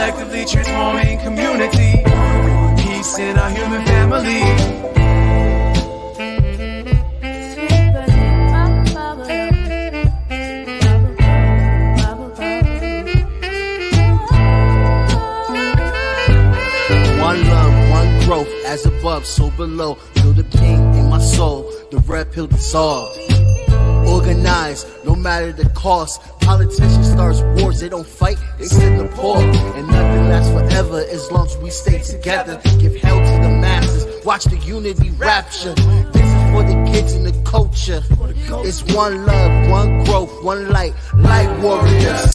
collectively transforming community. Peace in our human family. One love, one growth, as above, so below. Feel the pain in my soul, the red pill dissolved. Organized, no matter the cost. Politicians start wars, they don't fight, they send the poor. And nothing lasts forever as long as we stay together. Give hell to the masses, watch the unity rapture. This is for the kids and the culture. It's one love, one growth, one light, light warriors.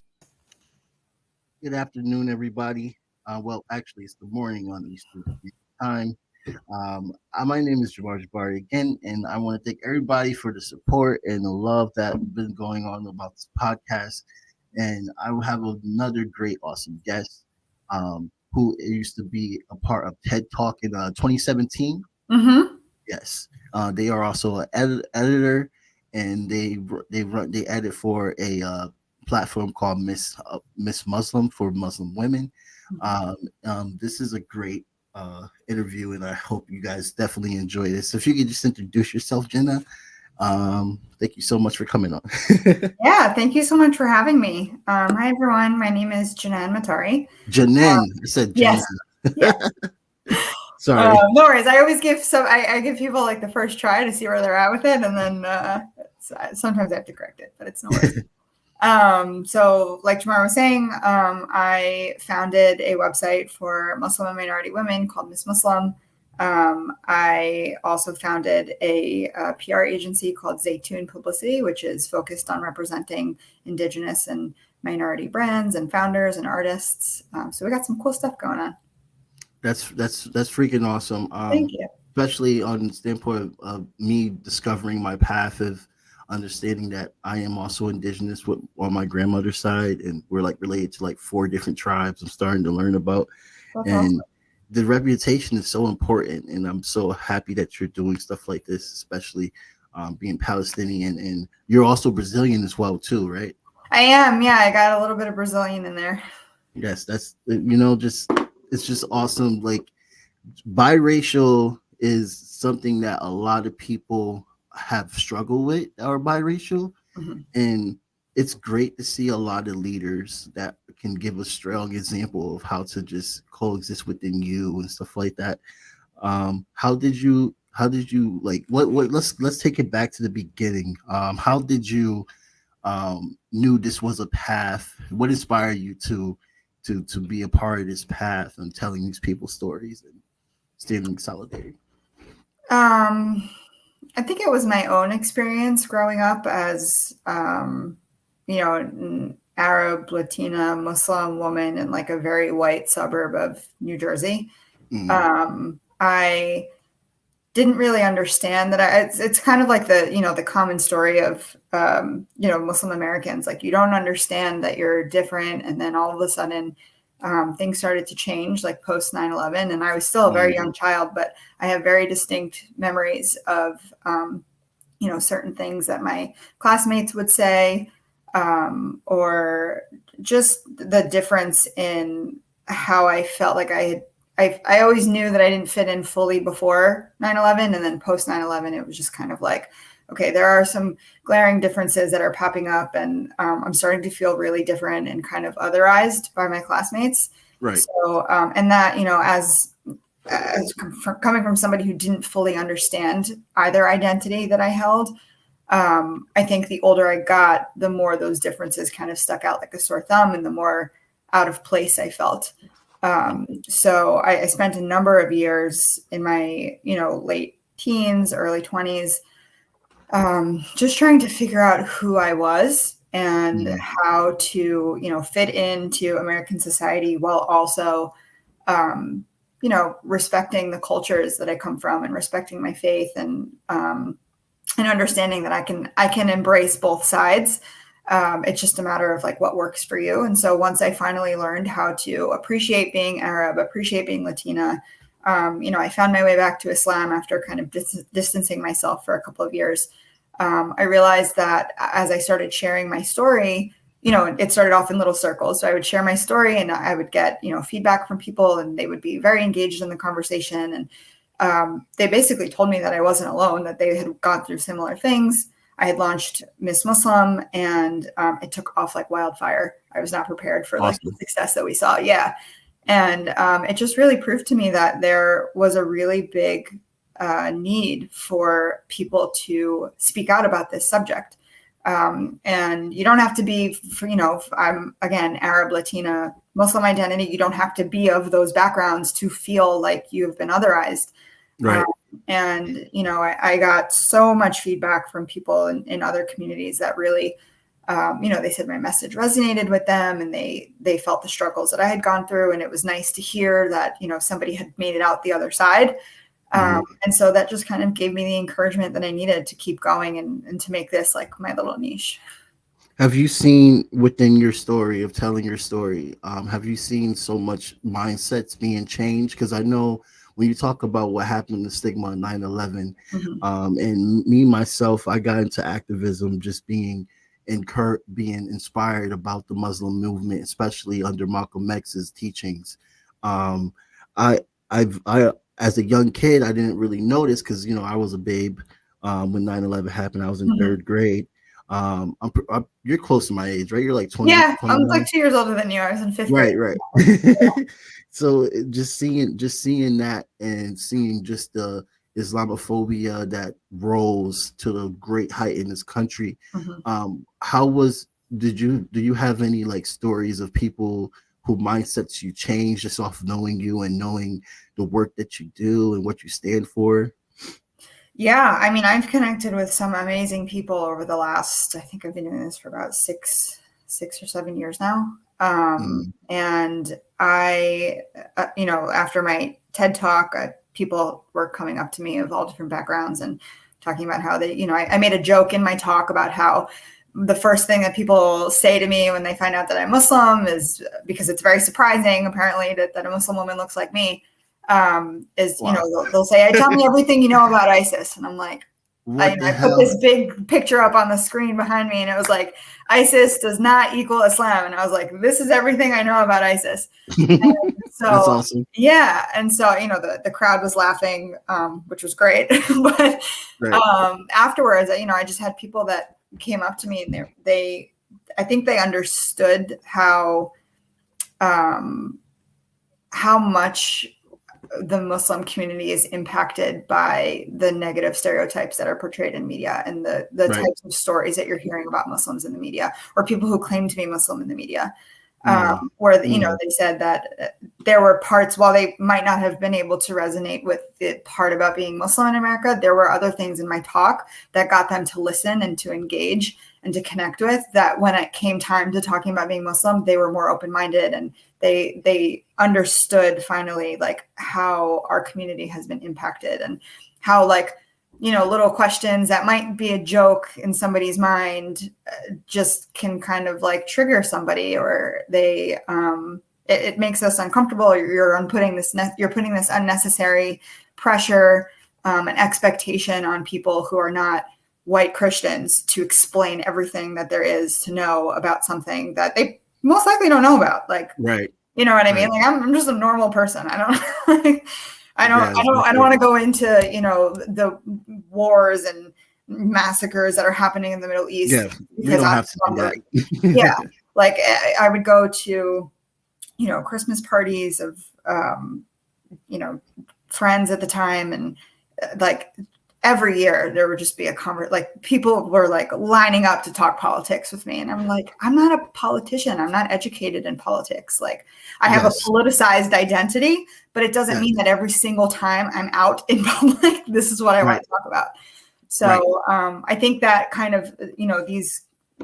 Good afternoon, everybody. Well, actually, it's the morning on Eastern time. My name is Jenan Matari again, and I want to thank everybody for the support and the love that's been going on about this podcast. And I will have another great, awesome guest who used to be a part of TED Talk in 2017. Mm-hmm. Yes, they are also an editor, and they edit for a platform called Miss Muslim for Muslim women. This is a great interview, and I hope you guys definitely enjoy this. So if you could just introduce yourself, Jenna. Thank you so much for coming on. Yeah, thank you so much for having me. Hi everyone, my name is Jenan Matari. Janan, I said Jenna. Yes. Yeah. Sorry. No worries. I always give I give people like the first try to see where they're at with it, and then sometimes I have to correct it, but it's no worries. So like Jamar was saying, I founded a website for Muslim and minority women called Miss Muslim. I also founded a PR agency called Zaytoon Publicity, which is focused on representing indigenous and minority brands and founders and artists. So we got some cool stuff going on. That's freaking awesome. Thank you. Especially on the standpoint of me discovering my path of understanding that I am also indigenous on my grandmother's side, and we're like related to like 4 different tribes I'm starting to learn about. That's and awesome. The reputation is so important, and I'm so happy that you're doing stuff like this, especially being Palestinian, and you're also Brazilian as well too, right? I am. Yeah, I got a little bit of Brazilian in there. Yes, that's it's just awesome. Like, biracial is something that a lot of people have struggled with that are biracial. Mm-hmm. And it's great to see a lot of leaders that can give a strong example of how to just coexist within you and stuff like that. How did you like what let's take it back to the beginning. How did you knew this was a path? What inspired you to be a part of this path and telling these people stories and standing in solidarity? I think it was my own experience growing up as, an Arab, Latina, Muslim woman in like a very white suburb of New Jersey. Mm-hmm. I didn't really understand that. It's kind of like the common story of, Muslim Americans. Like, you don't understand that you're different. And then all of a sudden, things started to change, like post 9/11, and I was still a very young child, but I have very distinct memories of, certain things that my classmates would say, or just the difference in how I felt. Like I always knew that I didn't fit in fully before 9/11, and then post 9/11, it was just kind of like, okay, there are some glaring differences that are popping up, and I'm starting to feel really different and kind of otherized by my classmates. Right. So, and that, as coming from somebody who didn't fully understand either identity that I held, I think the older I got, the more those differences kind of stuck out like a sore thumb, and the more out of place I felt. So I spent a number of years in my, late teens, early 20s, just trying to figure out who I was and how to, fit into American society while also, respecting the cultures that I come from and respecting my faith, and understanding that I can embrace both sides. It's just a matter of like what works for you. And so once I finally learned how to appreciate being Arab, appreciate being Latina, I found my way back to Islam after kind of distancing myself for a couple of years. I realized that as I started sharing my story, it started off in little circles. So I would share my story and I would get, feedback from people, and they would be very engaged in the conversation. And they basically told me that I wasn't alone, that they had gone through similar things. I had launched Miss Muslim, and it took off like wildfire. I was not prepared for like the success that we saw. Yeah. And it just really proved to me that there was a really big need for people to speak out about this subject. And you don't have to be, I'm again, Arab, Latina, Muslim identity. You don't have to be of those backgrounds to feel like you have been otherized. Right. And, I got so much feedback from people in other communities that really, they said my message resonated with them, and they felt the struggles that I had gone through. And it was nice to hear that, somebody had made it out the other side. And so that just kind of gave me the encouragement that I needed to keep going and to make this like my little niche. Have you seen within your story of telling your story, have you seen so much mindsets being changed? Because I know when you talk about what happened, the stigma on 9/11, and me, myself, I got into activism just being inspired about the Muslim movement, especially under Malcolm X's teachings. I as a young kid, I didn't really notice because, I was a babe when 9/11 happened. I was in third grade. You're close to my age, right? You're like 20. Yeah, 29? I'm like 2 years older than you. I was in fifth grade. Right. So just seeing that and seeing just the Islamophobia that rose to a great height in this country. Do you have any like stories of people who mindsets you change just off knowing you and knowing the work that you do and what you stand for? Yeah, I mean, I've connected with some amazing people over the last, I think I've been doing this for about six or 7 years now. And I, after my TED talk, people were coming up to me of all different backgrounds and talking about how they, I made a joke in my talk about how the first thing that people say to me when they find out that I'm Muslim is, because it's very surprising, apparently, that a Muslim woman looks like me, is, wow. They'll say, tell me everything you know about ISIS. And I'm like, I put this big picture up on the screen behind me, and it was like, ISIS does not equal Islam. And I was like, this is everything I know about ISIS. And so, that's awesome. Yeah. And so, the crowd was laughing, which was great. But afterwards, I just had people that came up to me, and I think they understood how much the Muslim community is impacted by the negative stereotypes that are portrayed in media and the types of stories that you're hearing about Muslims in the media, or people who claim to be Muslim in the media. Where, they said that there were parts, while they might not have been able to resonate with the part about being Muslim in America, there were other things in my talk that got them to listen and to engage and to connect with, that when it came time to talking about being Muslim, they were more open-minded, and they understood finally like how our community has been impacted, and how little questions that might be a joke in somebody's mind just can kind of like trigger somebody, or they it makes us uncomfortable. You're putting this unnecessary pressure and expectation on people who are not white Christians to explain everything that there is to know about something that they most likely don't know about. Like, you know what I mean? Like, I'm just a normal person. I don't want to go into, the wars and massacres that are happening in the Middle East. Yeah, you don't have to do that. Yeah. Like, I would go to, Christmas parties of, friends at the time. And like every year there would just be people were like lining up to talk politics with me. And I'm like, I'm not a politician. I'm not educated in politics. Like, I have a politicized identity, but it doesn't mean that every single time I'm out in public, this is what I want to talk about. So I think that kind of,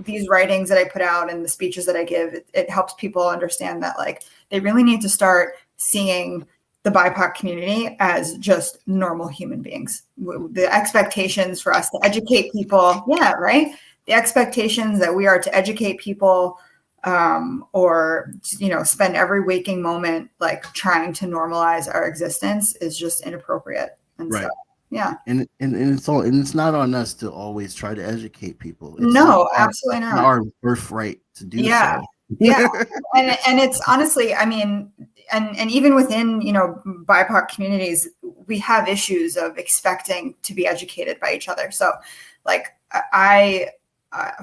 these writings that I put out and the speeches that I give, it helps people understand that like they really need to start seeing the BIPOC community as just normal human beings. The expectations for us to educate people. Yeah, right. The expectations that we are to educate people or, spend every waking moment like trying to normalize our existence is just inappropriate. And so Yeah. And it's not on us to always try to educate people. No, absolutely Not not. our birthright to do Yeah. so. Yeah. And it's honestly, I mean, and even within, you know, BIPOC communities, we have issues of expecting to be educated by each other. So like I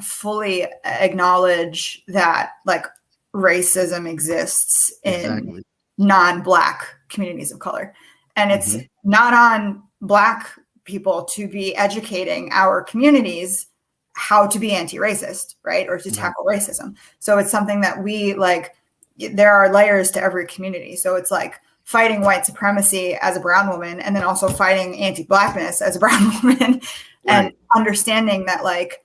fully acknowledge that like racism exists in Exactly. non-Black communities of color. And it's Hmm. not on Black people to be educating our communities how to be anti-racist, right? Or to Right. tackle racism. So it's something that we like, there are layers to every community. So it's like fighting white supremacy as a brown woman and then also fighting anti-Blackness as a brown woman and Right. understanding that like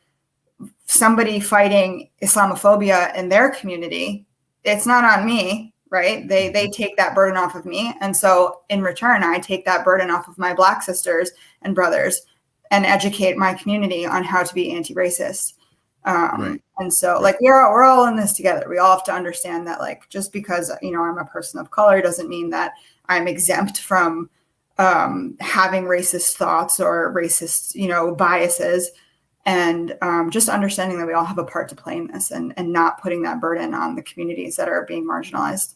somebody fighting Islamophobia in their community, it's not on me, right? They take that burden off of me. And so in return, I take that burden off of my Black sisters and brothers and educate my community on how to be anti-racist. Right. And so Right. like we're all in this together. We all have to understand that like just because, you know, I'm a person of color doesn't mean that I'm exempt from having racist thoughts or racist, you know, biases. And just understanding that we all have a part to play in this and not putting that burden on the communities that are being marginalized.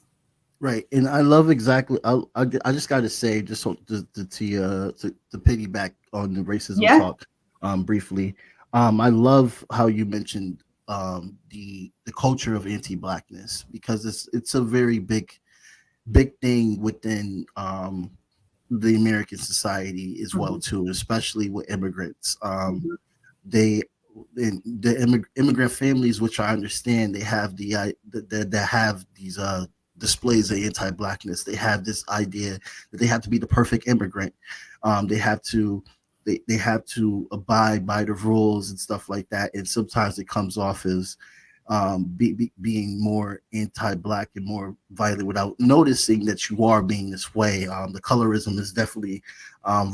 Right. And I love exactly. I just got to say, just so, to piggyback on the racism Yeah. talk, briefly. I love how you mentioned the culture of anti-blackness, because it's a very big thing within the American society as well Mhm. too, especially with immigrants. Mhm. They immigrant families, which I understand, they have that have these displays of anti-blackness. They have this idea that they have to be the perfect immigrant. They have to they have to abide by the rules and stuff like that. And sometimes it comes off as being more anti-black and more violent without noticing that you are being this way. The colorism is definitely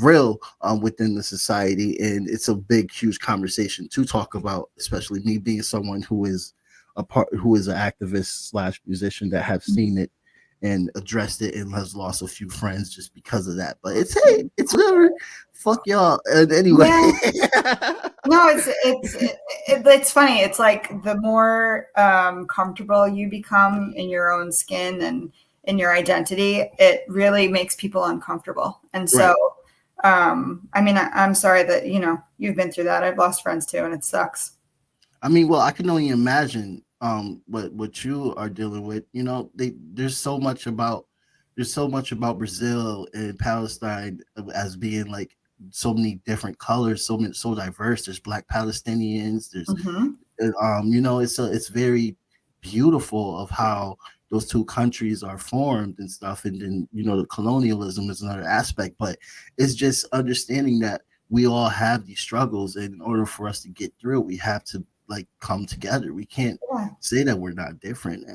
real within the society, and it's a big, huge conversation to talk about. Especially me being someone who is an activist slash musician that have seen it and addressed it and has lost a few friends just because of that. But it's whatever. Fuck y'all. And anyway. Yeah. No, it's funny. It's like the more comfortable you become in your own skin and in your identity, it really makes people uncomfortable. And so, Right. I mean, I'm sorry that, you know, you've been through that. I've lost friends too, and it sucks. I mean, well, I can only imagine what you are dealing with. You know, there's so much about Brazil and Palestine as being like so many different colors, so diverse. There's Black Palestinians. There's Hmm. you know, it's very beautiful of how those two countries are formed and stuff. And then, you know, the colonialism is another aspect, but it's just understanding that we all have these struggles, and in order for us to get through it, we have to like come together. We can't Yeah. say that we're not different,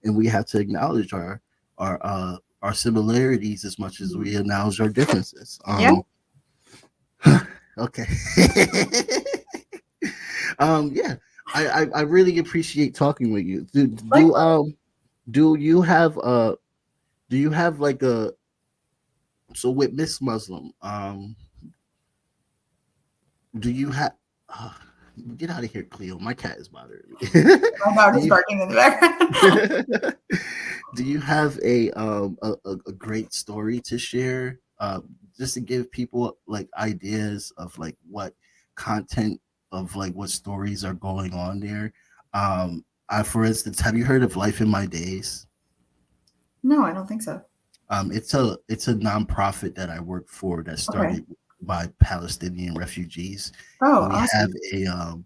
and we have to acknowledge our similarities as much as we acknowledge our differences. Yeah. Okay. Yeah, I really appreciate talking with you. Likewise. Do you have do you have like a so with Miss Muslim, do you have get out of here, Cleo, my cat is bothering me. My dog do is you barking in the background. do you have a great story to share, just to give people like ideas of like what content of like what stories are going on there? I, for instance, have you heard of Life in My Days? No, I don't think so. It's a nonprofit that I work for that Okay. started by Palestinian refugees, Oh, and we have awesome.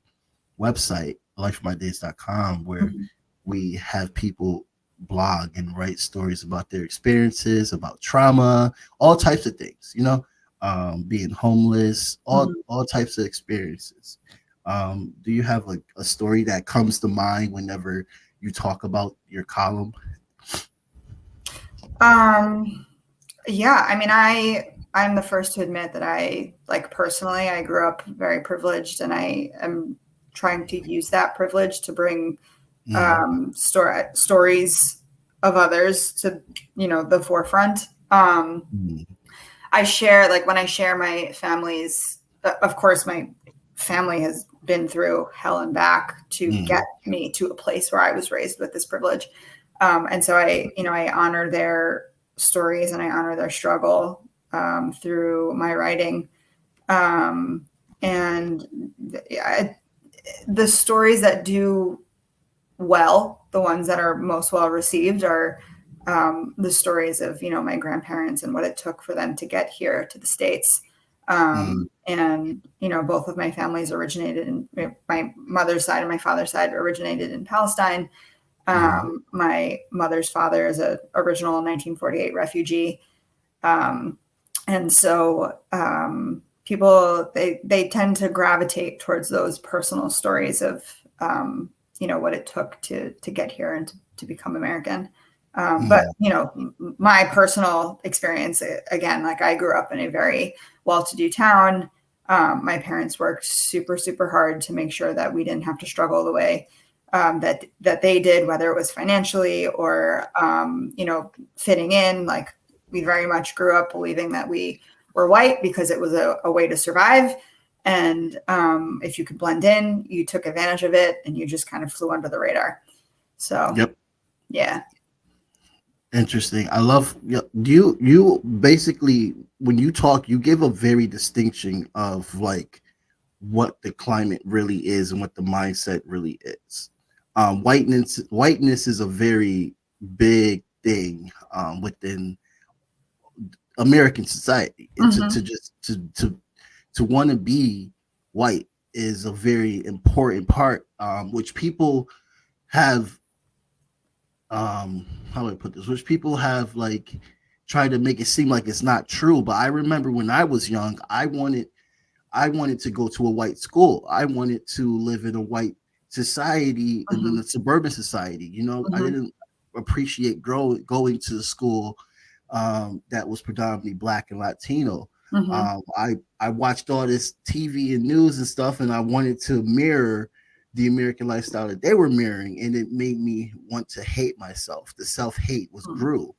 a website, lifemydays.com, where Mhm. we have people blog and write stories about their experiences, about trauma, all types of things, you know, being homeless, Mhm. all types of experiences. Do you have like a story that comes to mind whenever you talk about your column? Um, yeah, I mean, I'm the first to admit that I like personally, I grew up very privileged, and I am trying to use that privilege to bring Mm, stories of others to, you know, the forefront. mm, I share, like when I share my family's, of course, my family has been through hell and back to get me to a place where I was raised with this privilege. And so I honor their stories and I honor their struggle through my writing. And the stories that do well, the ones that are most well received are the stories of, my grandparents and what it took for them to get here to the States. And, both of my families originated in my mother's side and my father's side originated in Palestine. My mother's father is an original 1948 refugee. And so people, they tend to gravitate towards those personal stories of, what it took to get here and to become American. But, my personal experience, again, like I grew up in a very well-to-do town. My parents worked super, super hard to make sure that we didn't have to struggle the way that they did, whether it was financially or, fitting in. Like we very much grew up believing that we were white because it was a way to survive. And if you could blend in, you took advantage of it and you just kind of flew under the radar. So, yeah. Interesting. I love you basically, when you talk, you give a very distinction of like what the climate really is and what the mindset really is. Whiteness is a very big thing within American society, and to want to be white is a very important part, which people have how do I put this? Which people have like tried to make it seem like it's not true. But I remember when I was young, I wanted to go to a white school. I wanted to live in a white society and in a suburban society. I didn't appreciate going to the school that was predominantly Black and Latino. I watched all this TV and news and stuff, and I wanted to mirror the American lifestyle that they were mirroring, and it made me want to hate myself. The self-hate grew.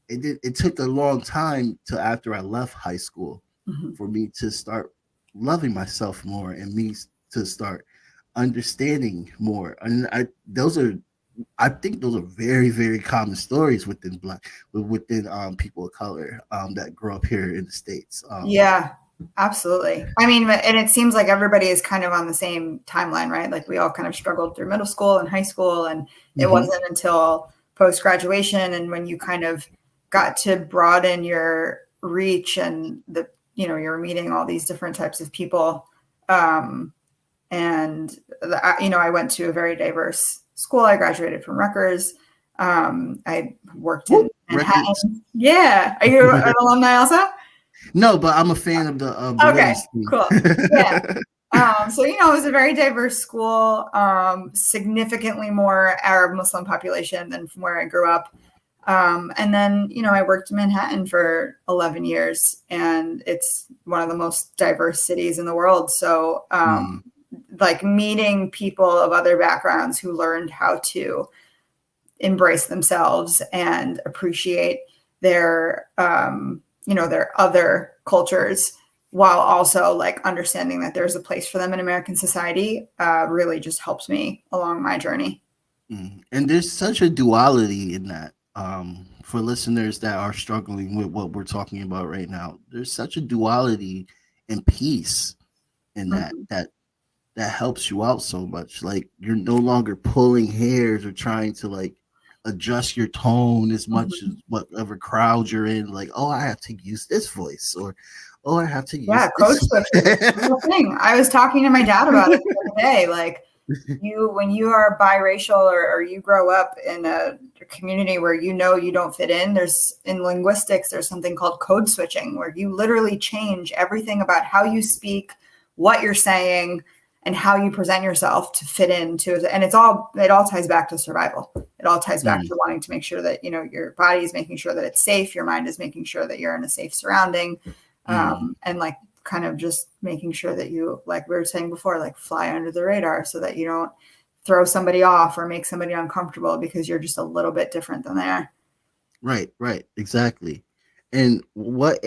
It took a long time to after I left high school for me to start loving myself more and me to start understanding more. And I think those are very, very common stories within people of color that grow up here in the States. Yeah, absolutely. I mean, and it seems like everybody is kind of on the same timeline, right? Like we all kind of struggled through middle school and high school, and it wasn't until post-graduation and when you kind of got to broaden your reach and you're meeting all these different types of people. I went to a very diverse school. I graduated from Rutgers. I worked in Manhattan. Rutgers. Yeah. Are you an alumni also? No, but I'm a fan of the okay, cool. Yeah. So, it was a very diverse school, significantly more Arab Muslim population than from where I grew up. And then, I worked in Manhattan for 11 years, and it's one of the most diverse cities in the world. So, like meeting people of other backgrounds who learned how to embrace themselves and appreciate their, their other cultures, while also like understanding that there's a place for them in American society, really just helps me along my journey. And there's such a duality in that. For listeners that are struggling with what we're talking about right now, there's such a duality and peace in that helps you out so much. Like you're no longer pulling hairs or trying to like adjust your tone as much as whatever crowd you're in. Like, oh, I have to use this voice, or oh, I have to use code switching. Thing. I was talking to my dad about it the other day. Like when you are biracial or you grow up in a community where you don't fit in, in linguistics, there's something called code switching, where you literally change everything about how you speak, what you're saying, and how you present yourself to fit into it. And it all ties back to survival. It all ties back to wanting to make sure that, your body is making sure that it's safe. Your mind is making sure that you're in a safe surrounding. And like kind of just making sure that you, like we were saying before, like fly under the radar so that you don't throw somebody off or make somebody uncomfortable because you're just a little bit different than they are. Right. Exactly. And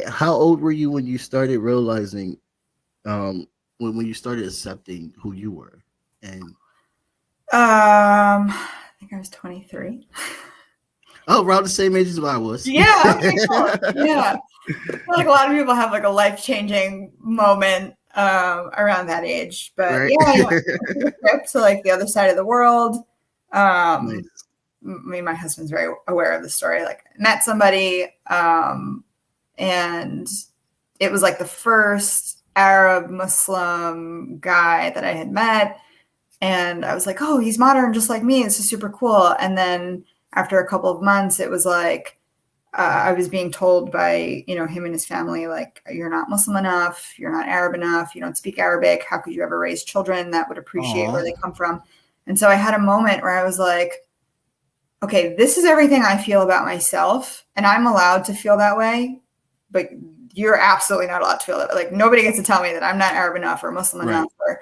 how old were you when you started realizing, when you started accepting who you were? And I think I was 23. oh, around the same age as I was. Yeah. Okay. Cool. Yeah. I feel like a lot of people have like a life-changing moment around that age. But Right. yeah, I went to a trip to like the other side of the world. Nice. Me and my husband's very aware of the story. Like, I met somebody, and it was like the first Arab Muslim guy that I had met. And I was like, oh, he's modern just like me. This is super cool. And then after a couple of months, it was like, I was being told by, him and his family, like, you're not Muslim enough, you're not Arab enough, you don't speak Arabic. How could you ever raise children that would appreciate where they come from? And so I had a moment where I was like, okay, this is everything I feel about myself, and I'm allowed to feel that way, but you're absolutely not allowed to feel that way. Like, nobody gets to tell me that I'm not Arab enough or Muslim enough or,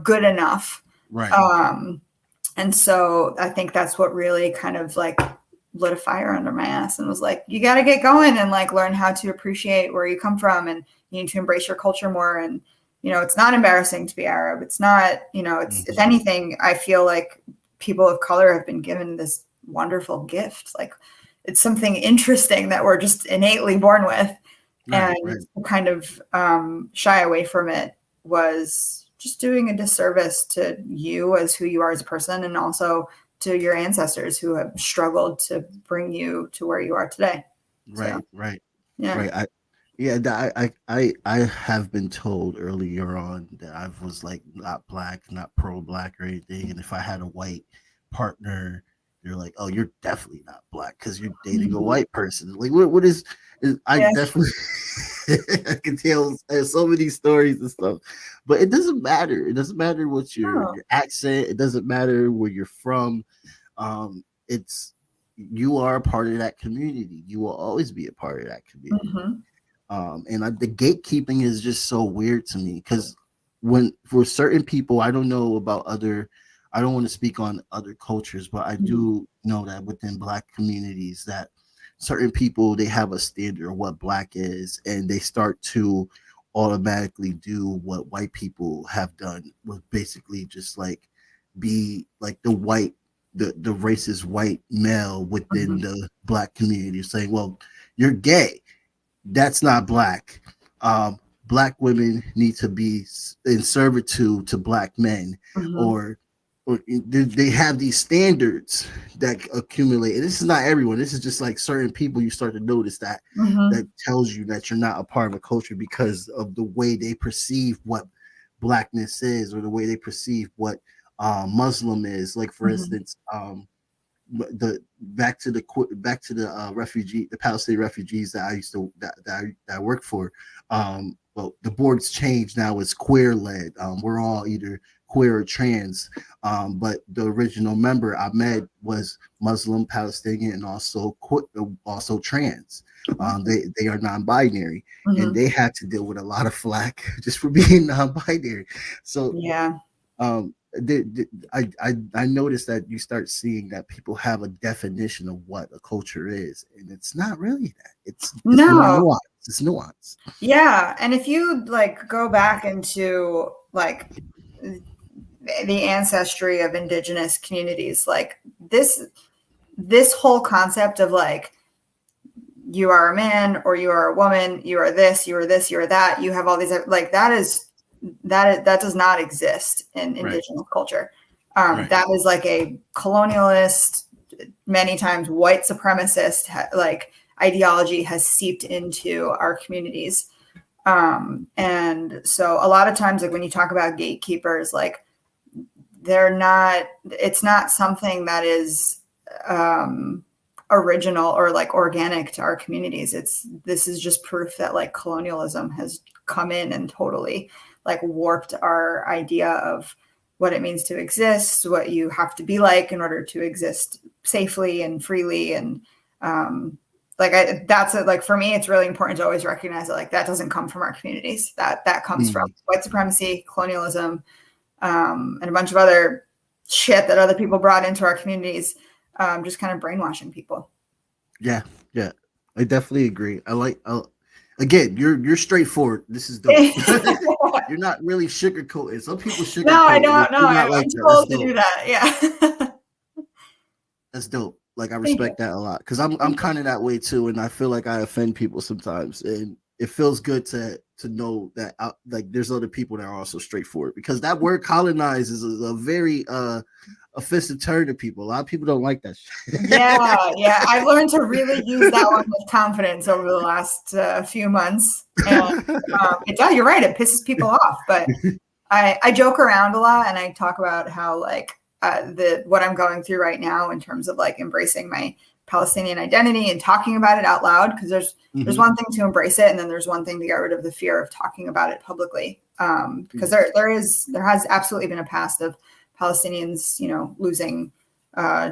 good enough. Right. And so I think that's what really kind of like lit a fire under my ass and was like, you got to get going and like learn how to appreciate where you come from, and you need to embrace your culture more. And, it's not embarrassing to be Arab. It's not, it's, if anything, I feel like people of color have been given this wonderful gift. Like, it's something interesting that we're just innately born with. And kind of shy away from it was just doing a disservice to you as who you are as a person, and also to your ancestors who have struggled to bring you to where you are today. Right. So, Right. yeah. Right. I have been told earlier on that I was like not black, not pro black or anything. And if I had a white partner, they're like, oh, you're definitely not black because you're dating a white person. Like, what is I definitely I can tell so many stories and stuff, but it doesn't matter. It doesn't matter what your accent. It doesn't matter where you're from. It's you are a part of that community. You will always be a part of that community. The gatekeeping is just so weird to me because when for certain people, I don't know about other. I don't want to speak on other cultures, but I do know that within Black communities that certain people, they have a standard of what Black is, and they start to automatically do what white people have done, with basically just like be like the racist white male within the Black community, saying, well, you're gay, that's not Black. Black women need to be in servitude to Black men, or they have these standards that accumulate. And this is not everyone. This is just like certain people. You start to notice that that tells you that you're not a part of a culture because of the way they perceive what Blackness is, or the way they perceive what Muslim is. Like, for instance, the Palestinian refugees that I used to that I worked for. Well, the board's changed now. It's queer led. We're all either queer or trans. But the original member Ahmed was Muslim, Palestinian, and also trans. They are non-binary, and they had to deal with a lot of flack just for being non-binary. So I noticed that you start seeing that people have a definition of what a culture is, and it's not really that. It's more nuance. It's nuance. Yeah, and if you like go back into like the ancestry of indigenous communities, like this whole concept of like, you are a man or you are a woman, you are this, you are this, you are that, you have all these, like, that does not exist in indigenous culture. That is like a colonialist, many times white supremacist like ideology has seeped into our communities. And so a lot of times, like when you talk about gatekeepers, like it's not something that is original or like organic to our communities. This is just proof that like colonialism has come in and totally like warped our idea of what it means to exist, what you have to be like in order to exist safely and freely. And like for me, it's really important to always recognize that like that doesn't come from our communities. That comes from white supremacy, colonialism, and a bunch of other shit that other people brought into our communities, just kind of brainwashing people. Yeah. I definitely agree. Again, you're straightforward. This is dope. You're not really sugarcoating. Some people No, I sugarcoat. don't know. You're not like I'm that. That's told to do dope. that. Yeah. That's dope. Like I Thank you. respect that a lot because I'm kind of that way too, and I feel like I offend people sometimes, and it feels good to know that like there's other people that are also straightforward because that word colonize is a very offensive term to people. A lot of people don't like that Yeah, shit. yeah. I've learned to really use that one with confidence over the last few months, and it does. You're right. It pisses people off, but I joke around a lot, and I talk about how like what I'm going through right now in terms of like embracing my Palestinian identity and talking about it out loud. Because there's one thing to embrace it, and then there's one thing to get rid of the fear of talking about it publicly. Because there has absolutely been a past of Palestinians, losing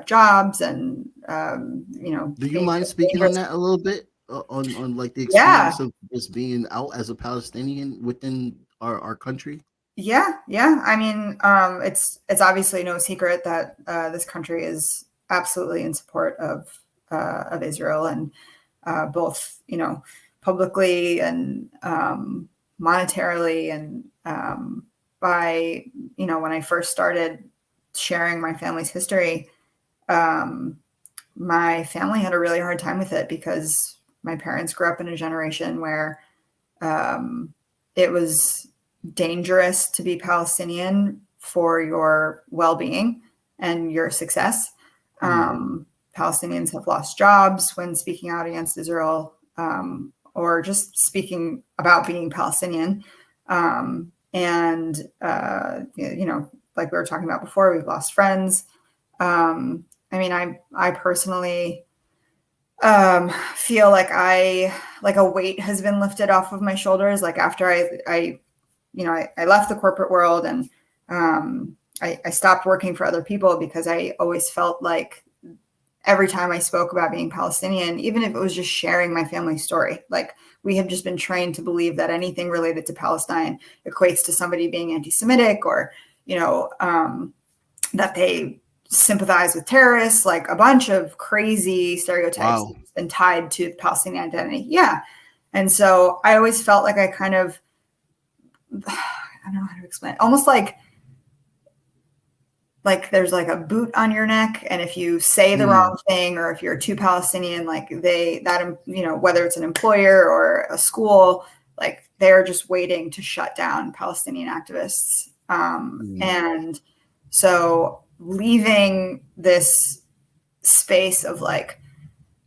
jobs and Do you being mind speaking on dangerous. that a little bit? On like the Yeah, experience of just being out as a Palestinian within our country? yeah. I mean, it's obviously no secret that this country is absolutely in support of Israel, and both publicly and monetarily, and by when I first started sharing my family's history, um, my family had a really hard time with it because my parents grew up in a generation where it was dangerous to be Palestinian for your well-being and your success. Palestinians have lost jobs when speaking out against Israel, or just speaking about being Palestinian. And like we were talking about before, we've lost friends. I mean, I personally feel like a weight has been lifted off of my shoulders. Like after I left the corporate world, and I stopped working for other people because I always felt like every time I spoke about being Palestinian, even if it was just sharing my family story, like we have just been trained to believe that anything related to Palestine equates to somebody being anti-Semitic, or, that they sympathize with terrorists, like a bunch of crazy stereotypes Wow. and tied to Palestinian identity. Yeah. And so I always felt like I kind of, I don't know how to explain it, almost like there's like a boot on your neck, and if you say the wrong thing, or if you're too Palestinian, like whether it's an employer or a school, like they're just waiting to shut down Palestinian activists. And so leaving this space of like,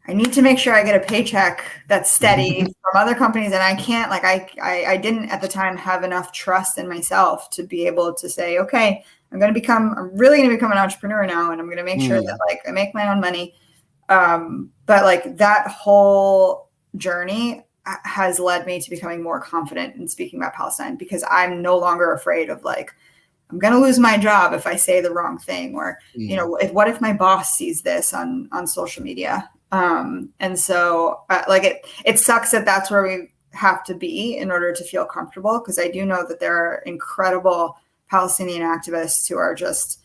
I need to make sure I get a paycheck that's steady from other companies, and I can't, like, I didn't at the time have enough trust in myself to be able to say, okay, I'm really going to become an entrepreneur now, and I'm going to make sure that like I make my own money. But like that whole journey has led me to becoming more confident in speaking about Palestine, because I'm no longer afraid of like, I'm going to lose my job if I say the wrong thing, or, what if my boss sees this on social media? And so it sucks that that's where we have to be in order to feel comfortable. Cause I do know that there are incredible Palestinian activists who are just,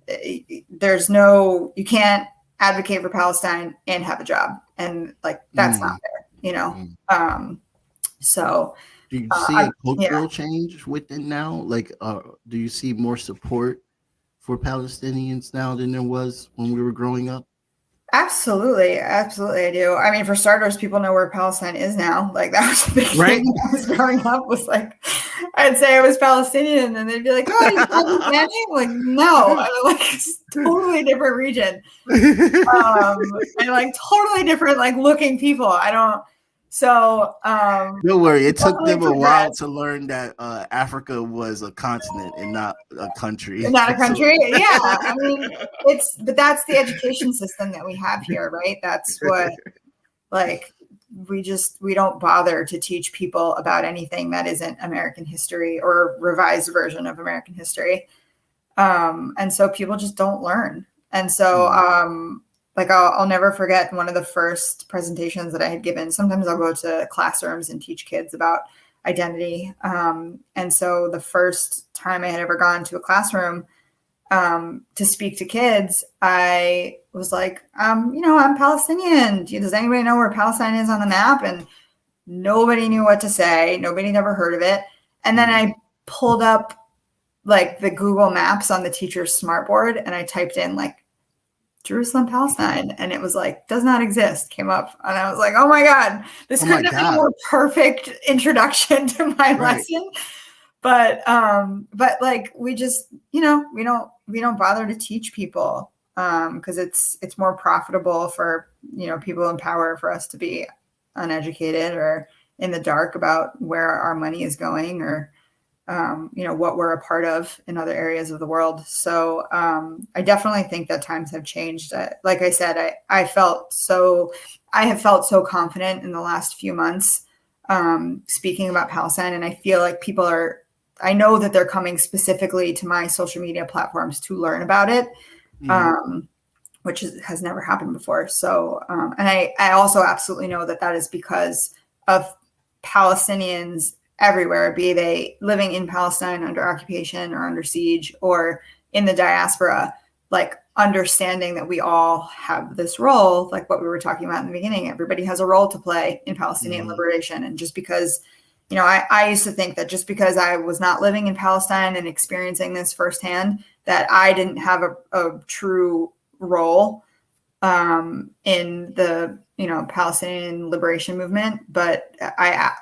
you can't advocate for Palestine and have a job. And like, that's not fair, so. Do you see a Yeah. cultural change within now? Like, do you see more support for Palestinians now than there was when we were growing up? Absolutely. Absolutely. I do. I mean, for starters, people know where Palestine is now. Like that was the big Right? thing when I was growing up, was like, I'd say I was Palestinian and they'd be like, oh, you're Pakistani? I'm like, no, I'm like, it's totally different region. And like totally different, like looking people. So, Don't worry. It took definitely them a while progressed. to learn that Africa was a continent and not a country. Not a country. Yeah. I mean, but that's the education system that we have here, right? That's what, like, we don't bother to teach people about anything that isn't American history or a revised version of American history. And so people just don't learn. And so, like, I'll never forget one of the first presentations that I had given. Sometimes I'll go to classrooms and teach kids about identity. And so the first time I had ever gone to a classroom to speak to kids, I was like, I'm Palestinian. Does anybody know where Palestine is on the map? And nobody knew what to say. Nobody had ever heard of it. And then I pulled up like the Google Maps on the teacher's smartboard and I typed in like Jerusalem, Palestine, and it was like, does not exist, came up. And I was like, oh my God, this couldn't have been a more perfect introduction to my lesson. But like, we just, we don't bother to teach people because it's more profitable for, people in power for us to be uneducated or in the dark about where our money is going or, what we're a part of in other areas of the world. So I definitely think that times have changed. Like I said, I have felt so confident in the last few months speaking about Palestine. And I feel like I know that they're coming specifically to my social media platforms to learn about it, which has never happened before. So, and I also absolutely know that is because of Palestinians everywhere, be they living in Palestine under occupation or under siege or in the diaspora, like understanding that we all have this role, like what we were talking about in the beginning. Everybody has a role to play in Palestinian liberation. And just because, I used to think that just because I was not living in Palestine and experiencing this firsthand, that I didn't have a true role in the, Palestinian liberation movement. But I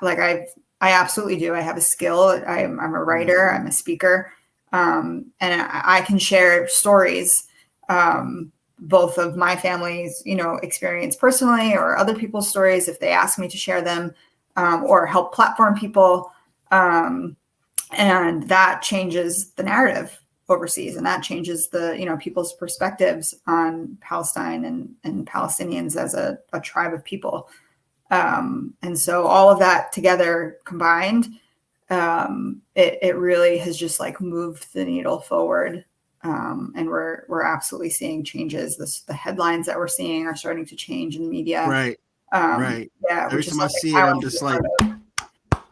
absolutely do. I have a skill. I'm a writer. I'm a speaker. And I can share stories, both of my family's, experience personally or other people's stories if they ask me to share them, or help platform people. And that changes the narrative overseas. And that changes the, people's perspectives on Palestine and Palestinians as a tribe of people. And so all of that together combined, it really has just like moved the needle forward. And we're absolutely seeing changes. The headlines that we're seeing are starting to change in the media. Right. Yeah. Every time I see it, I'm just like,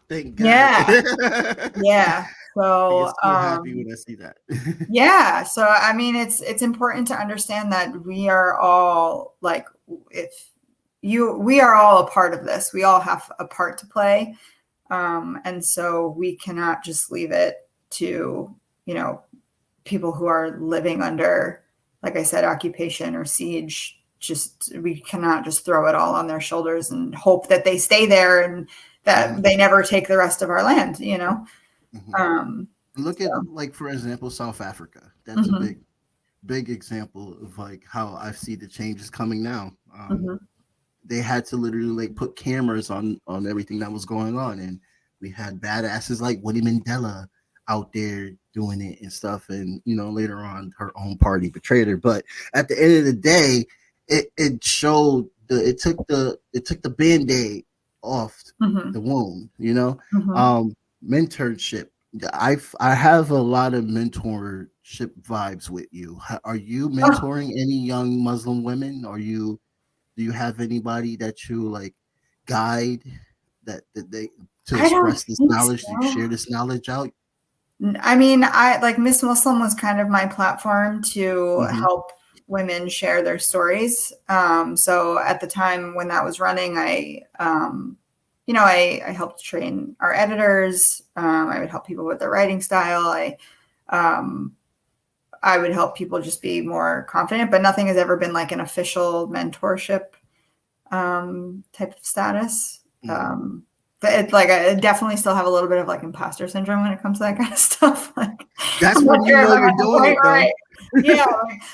thank God. Yeah. Yeah. So happy when I see that. Yeah. So I mean, it's important to understand that we are all like, we are all a part of this. We all have a part to play. And so we cannot just leave it to, people who are living under, like I said, occupation or siege. We cannot just throw it all on their shoulders and hope that they stay there and that they never take the rest of our land, Look at, like, for example, South Africa. That's a big example of like how I see the changes coming now. They had to literally like put cameras on everything that was going on, and we had badasses like Winnie Mandela out there doing it and stuff. And later on, her own party betrayed her. But at the end of the day, it showed it took the Band-Aid off the wound. Mentorship. I have a lot of mentorship vibes with you. Are you mentoring any young Muslim women? Do you have anybody that you like guide that they to express this knowledge, to share this knowledge out? I mean, I like Miss Muslim was kind of my platform to help women share their stories. So at the time when that was running, I helped train our editors. I would help people with their writing style. I would help people just be more confident, but nothing has ever been like an official mentorship type of status. But I definitay still have a little bit of like imposter syndrome when it comes to that kind of stuff. Like that's when you're doing it, right? Yeah,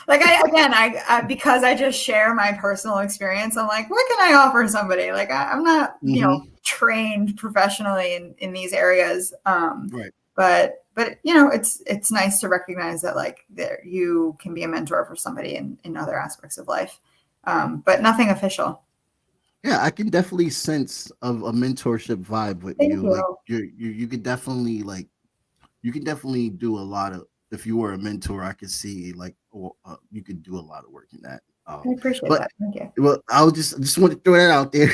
I because I just share my personal experience. I'm like, what can I offer somebody? Like I'm not, trained professionally in these areas. Right. But it's nice to recognize that like you can be a mentor for somebody in other aspects of life, but nothing official. Yeah, I can definitely sense of a mentorship vibe with you. Like you could definitely do a lot of. If you were a mentor, I could see like you could do a lot of work in that. I appreciate that. Thank you. Well, I just want to throw that out there.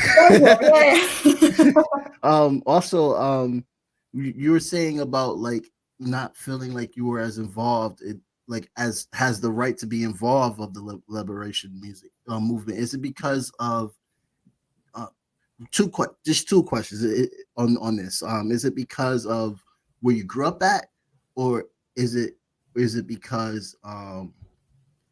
Also, you were saying about like not feeling like you were as involved. like as has the right to be involved of the liberation music movement? Is it because of just two questions on this? Is it because of where you grew up at, or is it because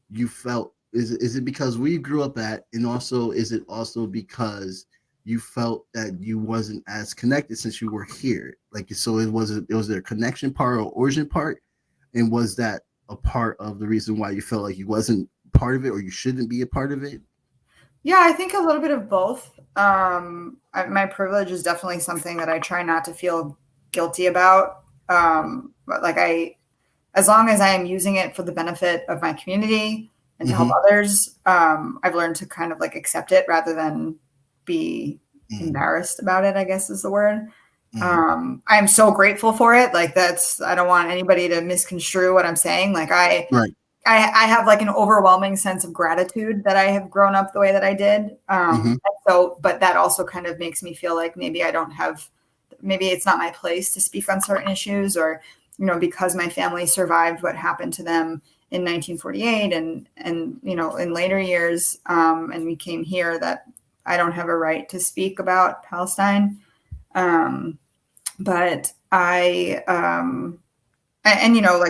you felt is it because where you grew up at, and also is it also because you felt that you wasn't as connected since you were here? Like, so it was there a connection part or origin part, and was that a part of the reason why you felt like you wasn't part of it or you shouldn't be a part of it? Yeah, I think a little bit of both. My privilege is definitely something that I try not to feel guilty about. But like as long as I am using it for the benefit of my community and to help others, I've learned to kind of like accept it rather than be embarrassed about it, I guess is the word. I'm so grateful for it. Like I don't want anybody to misconstrue what I'm saying. Like Right. I have like an overwhelming sense of gratitude that I have grown up the way that I did. But that also kind of makes me feel like maybe maybe it's not my place to speak on certain issues, or, because my family survived what happened to them in 1948 and, in later years, and we came here, that I don't have a right to speak about Palestine. But like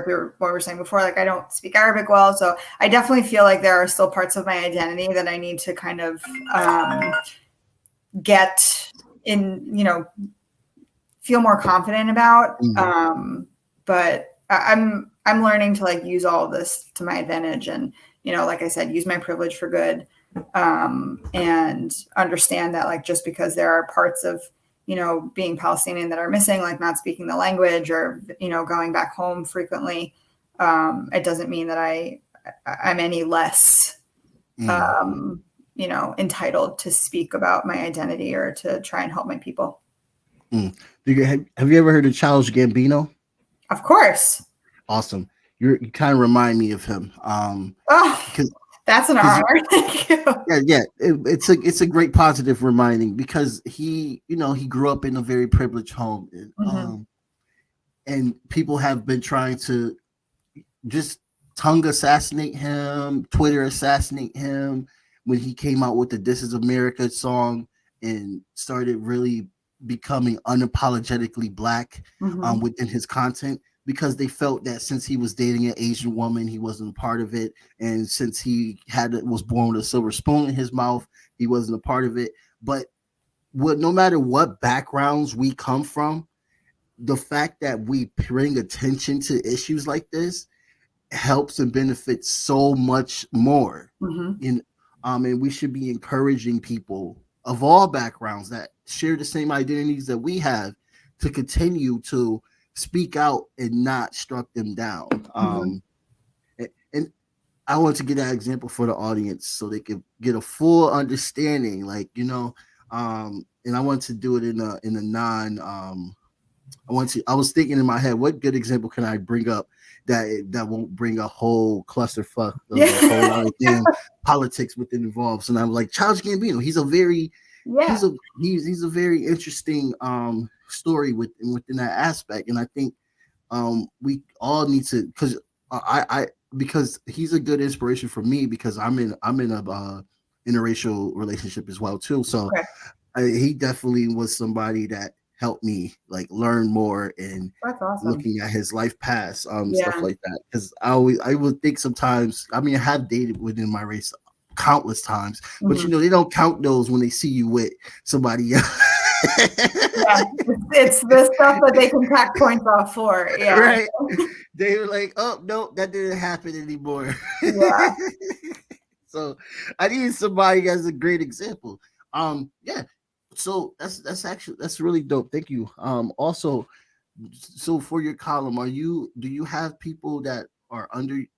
what we were saying before, like I don't speak Arabic well. So I definitely feel like there are still parts of my identity that I need to kind of get in, feel more confident about. But I'm learning to like use all of this to my advantage and, like I said, use my privilege for good, and understand that like just because there are parts of being Palestinian that are missing, like not speaking the language or, going back home frequently, it doesn't mean that I'm any less, entitled to speak about my identity or to try and help my people. Have you ever heard of Childish Gambino? Of course. Awesome. You kind of remind me of him. That's an honor. Thank you. Yeah. It's a great positive reminding, because he grew up in a very privileged home, and people have been trying to just tongue assassinate him, Twitter assassinate him when he came out with the "This Is America" song and started really becoming unapologetically black within his content, because they felt that since he was dating an Asian woman, he wasn't a part of it. And since he was born with a silver spoon in his mouth, he wasn't a part of it. But no matter what backgrounds we come from, the fact that we bring attention to issues like this helps and benefits so much more. And we should be encouraging people of all backgrounds that share the same identities that we have to continue to speak out and not struck them down. And I want to get that example for the audience so they can get a full understanding, like, and I want to do it in a non, I was thinking in my head, what good example can I bring up that won't bring a whole clusterfuck of a whole lot of damn politics within involved. And I'm like, Childish Gambino, he's a very interesting story within that aspect. And I think we all need to, because he's a good inspiration for me, because I'm in a interracial relationship as well too. So he definitely was somebody that helped me like learn more and looking at his life past, stuff like that. Because I would think sometimes, I have dated within my race countless times, but they don't count those when they see you with somebody else. It's the stuff that they can pack points off for. Right. They were like, oh no, that didn't happen anymore. So I need somebody as a great example. So that's really dope. Thank you. Also, so for your column, do you have people that are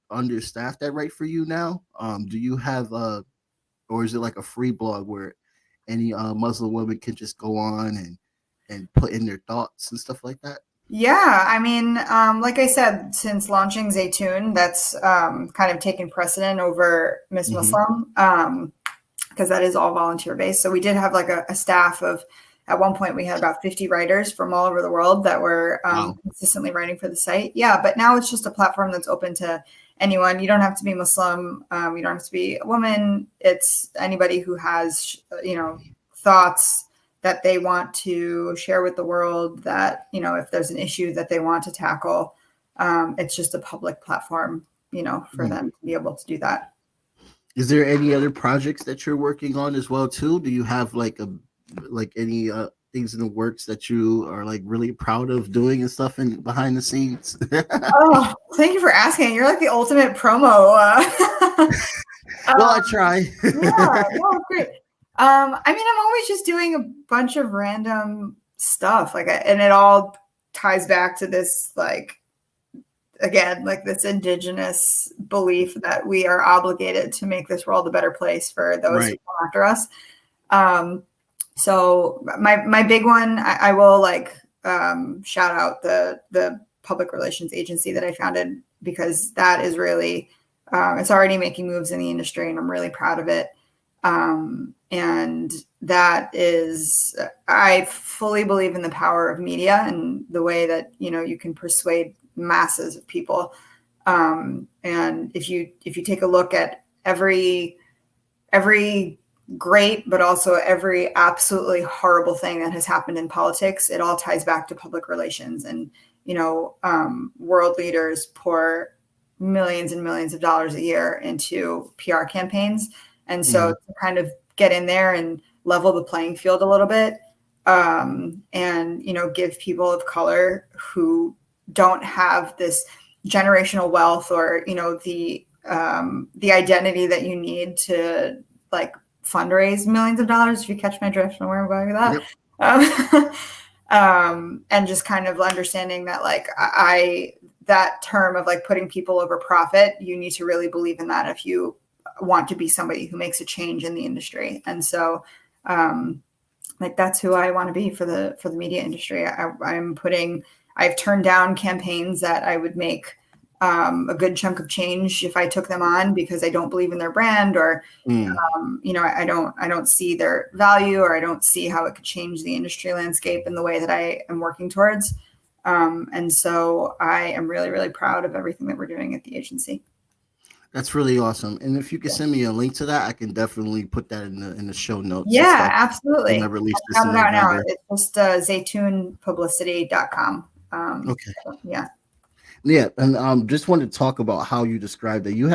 understaffed that write for you now? Do you have or is it like a free blog where any Muslim women can just go on and put in their thoughts and stuff like that? Yeah, like I said, since launching Zaytoon, that's kind of taken precedent over Miss Muslim, because that is all volunteer based. So we did have like a staff of, at one point we had about 50 writers from all over the world that were consistently writing for the site. Yeah, but now it's just a platform that's open to anyone. You don't have to be Muslim. You don't have to be a woman. It's anybody who has, thoughts that they want to share with the world, that, if there's an issue that they want to tackle, it's just a public platform, for them to be able to do that. Is there any other projects that you're working on as well too? Do you have like any things in the works that you are like really proud of doing and stuff in behind the scenes? Oh, thank you for asking. You're like the ultimate promo. Well, I try. Yeah, no, great. I'm always just doing a bunch of random stuff, and it all ties back to this, again, this indigenous belief that we are obligated to make this world a better place for those who come after us. So my big one, I will shout out the public relations agency that I founded, because that is really, it's already making moves in the industry, and I'm really proud of it. And that is, I fully believe in the power of media and the way that, you can persuade masses of people. And if you take a look at every great, but also every absolutely horrible thing that has happened in politics, it all ties back to public relations. And, world leaders pour millions and millions of dollars a year into PR campaigns. And so to kind of get in there and level the playing field a little bit, and, give people of color who don't have this generational wealth or, the identity that you need to fundraise millions of dollars, if you catch my drift and where I'm going with that. Yep. And just kind of understanding that that term of putting people over profit, you need to really believe in that if you want to be somebody who makes a change in the industry. And so that's who I want to be for the media industry. I've turned down campaigns that I would make a good chunk of change if I took them on, because I don't believe in their brand, or I don't see their value, or I don't see how it could change the industry landscape in the way that I am working towards. And so I am really, really proud of everything that we're doing at the agency. That's really awesome. And if you can send me a link to that, I can definitely put that in the show notes. Yeah, absolutely. When I release this in November. Now. It's just zaytoonpublicity.com. Okay. Yeah. Yeah, and just wanted to talk about how you described it. You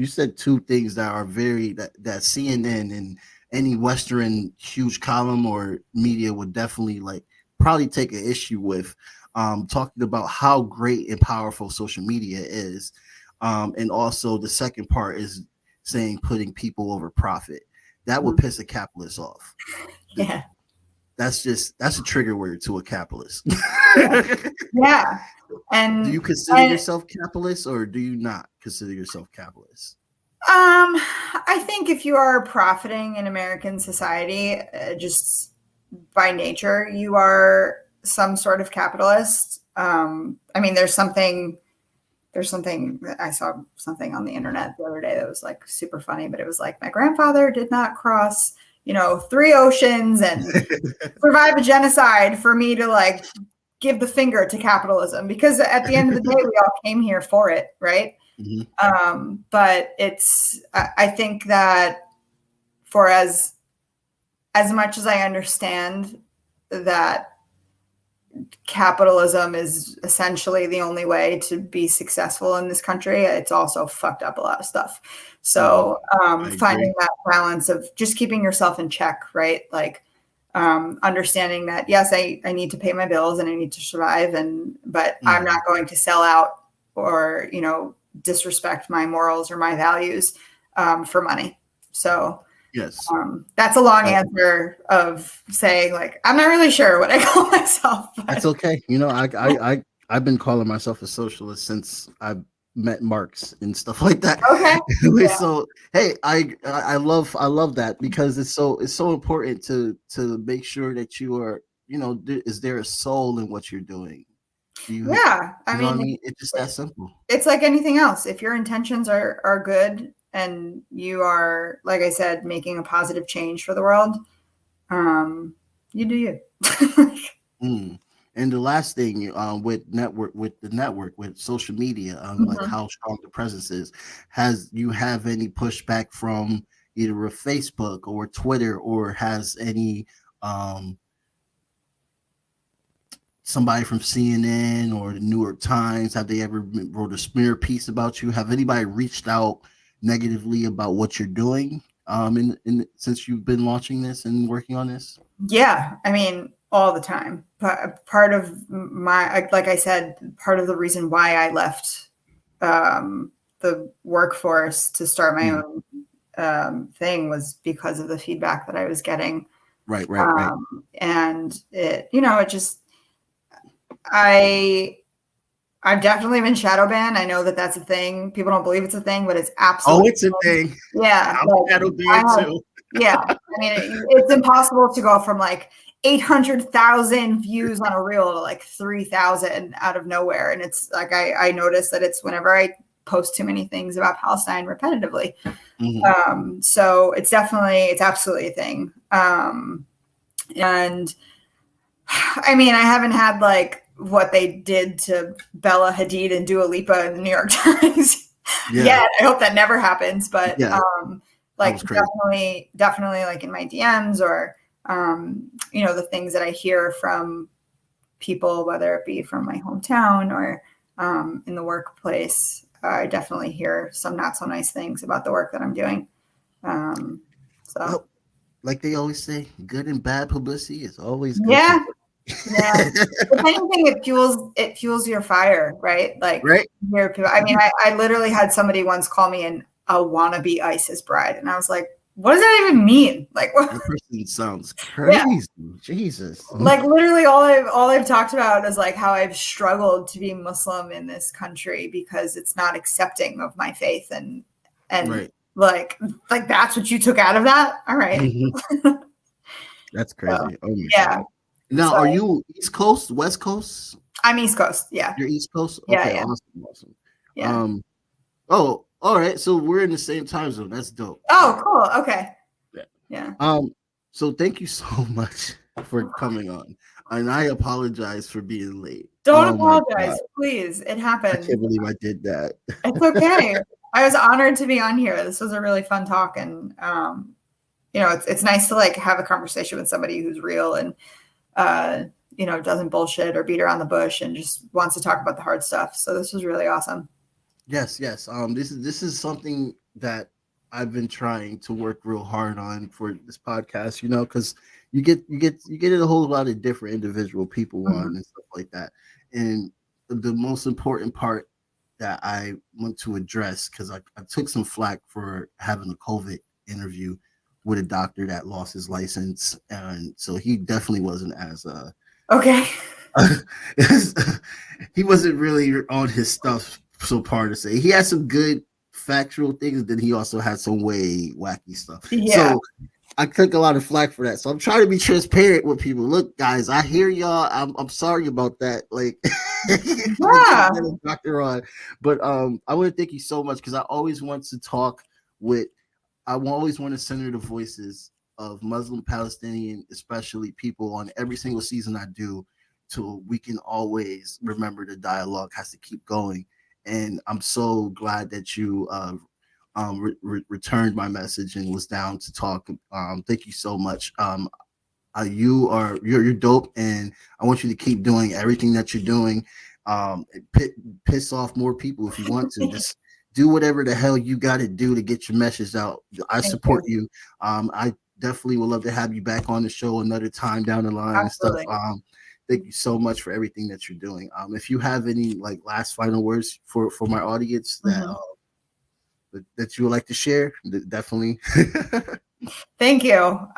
said two things that are that CNN and any Western huge column or media would definitely probably take an issue with, talking about how great and powerful social media is. And also the second part is saying putting people over profit. That would piss a capitalist off. Yeah. That's a trigger word to a capitalist. Yeah. And do you consider yourself capitalist, or do you not consider yourself capitalist? I think if you are profiting in American society, just by nature, you are some sort of capitalist. There's something I saw something on the internet the other day that was super funny, but it was my grandfather did not cross 3 oceans and survive a genocide for me to give the finger to capitalism, because at the end of the day, we all came here for it, right? Mm-hmm. But I think that for as much as I understand that capitalism is essentially the only way to be successful in this country, it's also fucked up a lot of stuff. So finding that balance of just keeping yourself in check, right? Understanding that, yes, I need to pay my bills and I need to survive, but I'm not going to sell out or, disrespect my morals or my values for money. So yes, that's a long answer of saying I'm not really sure what I call myself. But. That's okay. I've been calling myself a socialist since I met Marx and stuff like that. Okay. Yeah. So hey, I love that, because it's so important to make sure that you are, is there a soul in what you're doing? I mean, it's just that simple. It's like anything else. If your intentions are good and you are, like I said, making a positive change for the world, you do you. And the last thing, with the network, with social media, like Mhm. how strong the presence is, you have any pushback from either a Facebook or Twitter, or has any um somebody from CNN or the New York Times, have they ever wrote a smear piece about you? Have anybody reached out negatively about what you're doing in since you've been launching this and working on this? Yeah, I mean, all the time. Part of like I said, part of the reason why I left the workforce to start my Mhm. own thing was because of the feedback that I was getting. Right, right, right. And it, it just, I, I've definitely been shadow banned. I know that that's a thing. People don't believe it's a thing, but it's Oh, absolutely it's a a thing. thing. Yeah. I'm Like, shadow I banned have, too. yeah. I mean, it's impossible to go from like 800,000 views on a reel to like 3,000 out of nowhere. And it's like, I notice that it's whenever I post too many things about Palestine repetitively. So it's absolutely a thing. And I mean, I haven't had like what they did to Bella Hadid and Dua Lipa in the New York Times Yeah, yet. I hope that never happens, but yeah, that like was crazy. definitely like in my DMs or the things that I hear from people, whether it be from my hometown or in the workplace, I definitely hear some not so nice things about the work that I'm doing. So Well, like they always say, good and bad publicity is always good yeah, publicity. yeah. If anything, it fuels your fire, right? Like Right? hear people. I mean, I literally had somebody once call me a wannabe ISIS bride, and I was like, what does that even mean? Like, what? That person sounds Yeah, crazy. Jesus. like literally all I've talked about is like how I've struggled to be Muslim in this country because it's not accepting of my faith and Right. like that's what you took out of that. All right. That's So crazy. Oh my yeah. God. Now, So are you East Coast, West Coast? I'm East Coast. Yeah. You're East Coast? Yeah. Okay, Yeah. awesome, awesome. Yeah. Um, oh, all right. So we're in the same time zone. That's dope. All Oh, right. cool. Okay. Yeah. Yeah. So thank you so much for coming on. And I apologize for being late. Don't Oh my God. apologize, please. It I happens. can't believe I did that. It's okay. I was honored to be on here. This was a really fun talk, and it's nice to like have a conversation with somebody who's real and doesn't bullshit or beat around the bush and just wants to talk about the hard stuff. So this was really awesome. Yes, yes. This is something that I've been trying to work real hard on for this podcast, because you get a whole lot of different individual people on Mhm. and stuff like that. And the most important part that I want to address, because I took some flack for having a COVID interview with a doctor that lost his license, and so he definitely wasn't as Okay. he wasn't really on his stuff, so far to say. He had some good factual things, then he also had some way wacky stuff. Yeah. So I took a lot of flack for that. So I'm trying to be transparent with people. Look, guys, I hear y'all. I'm sorry about that. Like Yeah. doctor on. But I want to thank you so much, because I always want to talk with I always want to center the voices of Muslim, Palestinian, especially people on every single season I do, so we can always remember the dialogue has to keep going. And I'm so glad that you returned my message and was down to talk. Thank you so much. You're dope, and I want you to keep doing everything that you're doing. Piss off more people if you want to. Just do whatever the hell you got to do to get your message out. I Thank support you. you. I definitely would love to have you back on the show another time down the line and stuff. Absolutely. Thank you so much for everything that you're doing. If you have any like last final words for my audience Mhm. that you would like to share, definitely. Thank you.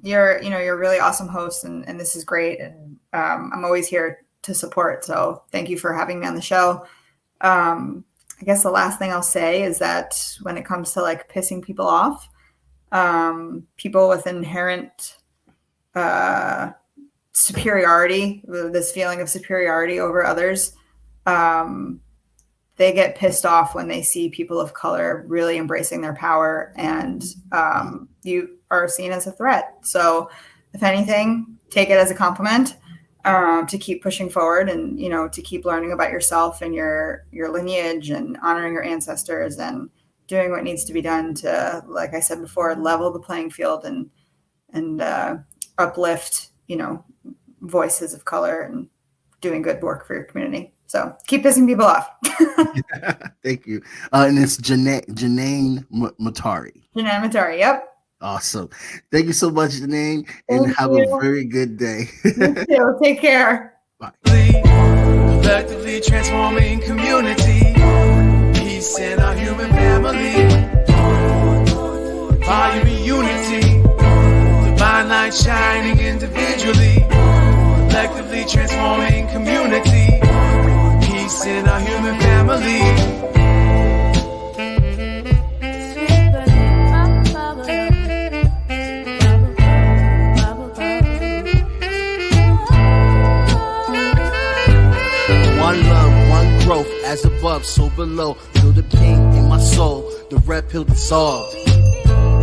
You're a really awesome host, and this is great. And I'm always here to support. So thank you for having me on the show. I guess the last thing I'll say is that when it comes to like pissing people off, people with inherent superiority, this feeling of superiority over others, they get pissed off when they see people of color really embracing their power, and you are seen as a threat. So if anything, take it as a compliment. to keep pushing forward and, to keep learning about yourself and your lineage and honoring your ancestors and doing what needs to be done to, like I said before, level the playing field and uplift, voices of color and doing good work for your community. So keep pissing people off. Thank you. And it's Jenan Matari. Jenan Matari, yep. Awesome. Thank you so much, Jenan, and have a very good day. You too. Take care. Bye. Collectively transforming community, peace in our human family, volume of unity, divine light shining individually, collectively transforming community, peace in our human family. One love, one growth, as above, so below. Feel the pain in my soul, the red pill dissolved.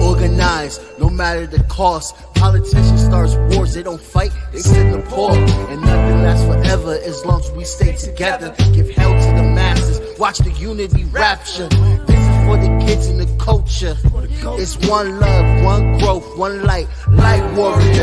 Organized, no matter the cost. Politicians start wars, they don't fight, they send the poor. And nothing lasts forever as long as we stay together. Give hell to the masses, watch the unity rapture. This is for the kids and the culture. It's one love, one growth, one light, light warriors.